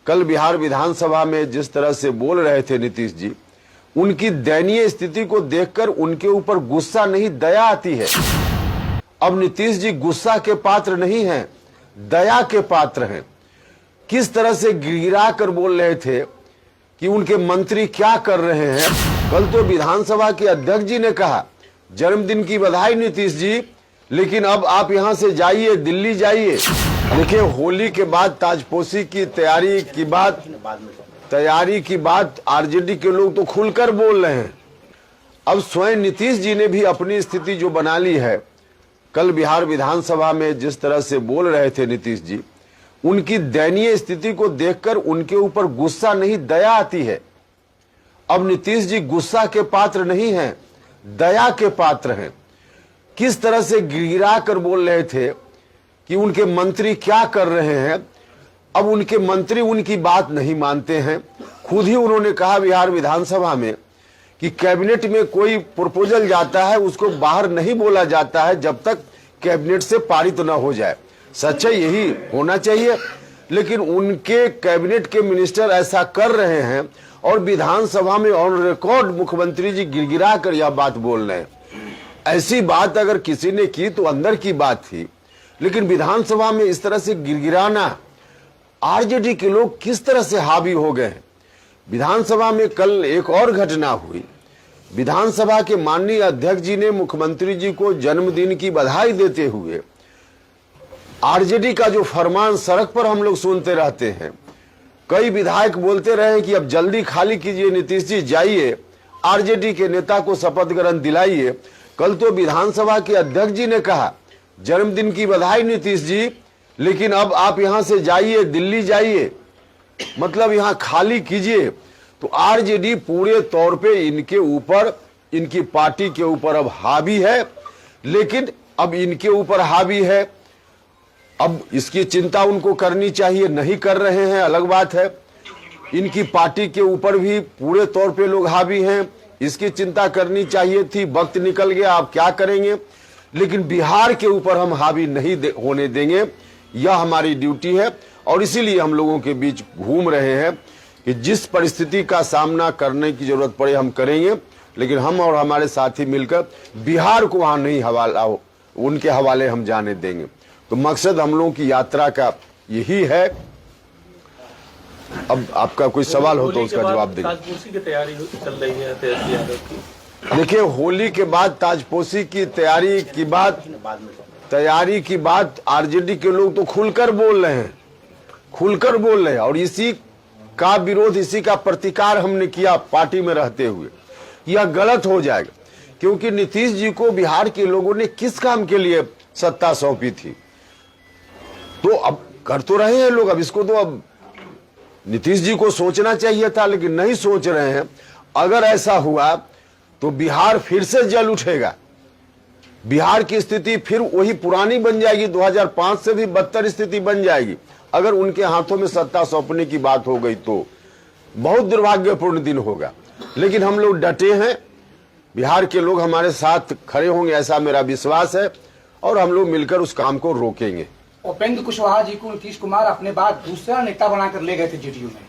कल बिहार विधानसभा में जिस तरह से बोल रहे थे नीतीश जी, उनकी दयनीय स्थिति को देखकर उनके ऊपर गुस्सा नहीं दया आती है। अब नीतीश जी गुस्सा के पात्र नहीं हैं, दया के पात्र हैं। किस तरह से गिरा कर बोल रहे थे कि उनके मंत्री क्या कर रहे हैं। कल तो विधानसभा के अध्यक्ष जी ने कहा जन्मदिन की बधाई नीतीश जी, लेकिन अब आप यहां से जाइए, दिल्ली जाइए। देखिए, होली के बाद ताजपोशी की तैयारी की बात आरजेडी के लोग तो खुलकर बोल रहे हैं। अब स्वयं नीतीश जी ने भी अपनी स्थिति जो बना ली है, कल बिहार विधानसभा में जिस तरह से बोल रहे थे नीतीश जी, उनकी दयनीय स्थिति को देखकर उनके ऊपर गुस्सा नहीं दया आती है। अब नीतीश जी गुस्सा के पात्र नहीं हैं, दया के पात्र हैं। किस तरह से गिरा कर बोल रहे थे कि उनके मंत्री क्या कर रहे हैं। अब उनके मंत्री उनकी बात नहीं मानते हैं। खुद ही उन्होंने कहा बिहार विधानसभा में कि कैबिनेट में कोई प्रपोजल जाता है उसको बाहर नहीं बोला जाता है जब तक कैबिनेट से पारित न हो जाए। सच्चाई यही होना चाहिए, लेकिन उनके कैबिनेट के मिनिस्टर ऐसा कर रहे हैं और विधानसभा में ऑन रिकॉर्ड मुख्यमंत्री जी गिड़गिड़ा कर यह बात बोल रहे हैं। ऐसी बात अगर किसी ने की तो अंदर की बात थी, लेकिन विधानसभा में इस तरह से गिड़गिड़ाना, आरजेडी के लोग किस तरह से हावी हो गए हैं। विधानसभा में कल एक और घटना हुई। विधानसभा के माननीय अध्यक्ष जी ने मुख्यमंत्री जी को जन्मदिन की बधाई देते हुए आरजेडी का जो फरमान सड़क पर हम लोग सुनते रहते हैं, कई विधायक बोलते रहे कि अब जल्दी खाली कीजिए नीतीश जी, जाइए आरजेडी के नेता को शपथ ग्रहण दिलाइए। कल तो विधानसभा के अध्यक्ष जी ने कहा जन्मदिन की बधाई नीतीश जी, लेकिन अब आप यहां से जाइए, दिल्ली जाइए, मतलब यहां खाली कीजिए। तो आरजेडी पूरे तौर पे इनके ऊपर, इनकी पार्टी के ऊपर अब हावी है। लेकिन अब इनके ऊपर हावी है, अब इसकी चिंता उनको करनी चाहिए, नहीं कर रहे हैं, अलग बात है। इनकी पार्टी के ऊपर भी पूरे तौर पे लोग हावी हैं, इसकी चिंता करनी चाहिए थी। वक्त निकल गया, आप क्या करेंगे। लेकिन बिहार के ऊपर हम हावी नहीं होने देंगे, यह हमारी ड्यूटी है। और इसीलिए हम लोगों के बीच घूम रहे हैं कि जिस परिस्थिति का सामना करने की जरूरत पड़े हम करेंगे, लेकिन हम और हमारे साथी मिलकर बिहार को वहां नहीं उनके हवाले हम जाने देंगे। तो मकसद हम लोगों की यात्रा का यही है। अब आपका कोई सवाल हो तो उसका जवाब देंगे। ताजपोशी की तैयारी चल रही है तेजस्वी यादव की। देखिए, होली के बाद ताजपोशी की तैयारी की बात आरजेडी के लोग तो खुलकर बोल रहे हैं, और इसी का विरोध, इसी का प्रतिकार हमने किया पार्टी में रहते हुए। यह गलत हो जाएगा, क्योंकि नीतीश जी को बिहार के लोगों ने किस काम के लिए सत्ता सौंपी थी, तो अब कर तो रहे हैं लोग। अब इसको तो अब नीतीश जी को सोचना चाहिए था, लेकिन नहीं सोच रहे हैं। अगर ऐसा हुआ तो बिहार फिर से जल उठेगा, बिहार की स्थिति फिर वही पुरानी बन जाएगी, 2005 से भी बदतर स्थिति बन जाएगी। अगर उनके हाथों में सत्ता सौंपने की बात हो गई तो बहुत दुर्भाग्यपूर्ण दिन होगा। लेकिन हम लोग डटे हैं, बिहार के लोग हमारे साथ खड़े होंगे, ऐसा मेरा विश्वास है, और हम लोग मिलकर उस काम को रोकेंगे। उपेंद्र कुशवाहा जी को नीतीश कुमार अपने बाद दूसरा नेता बनाकर ले गए थे जेडीयू में।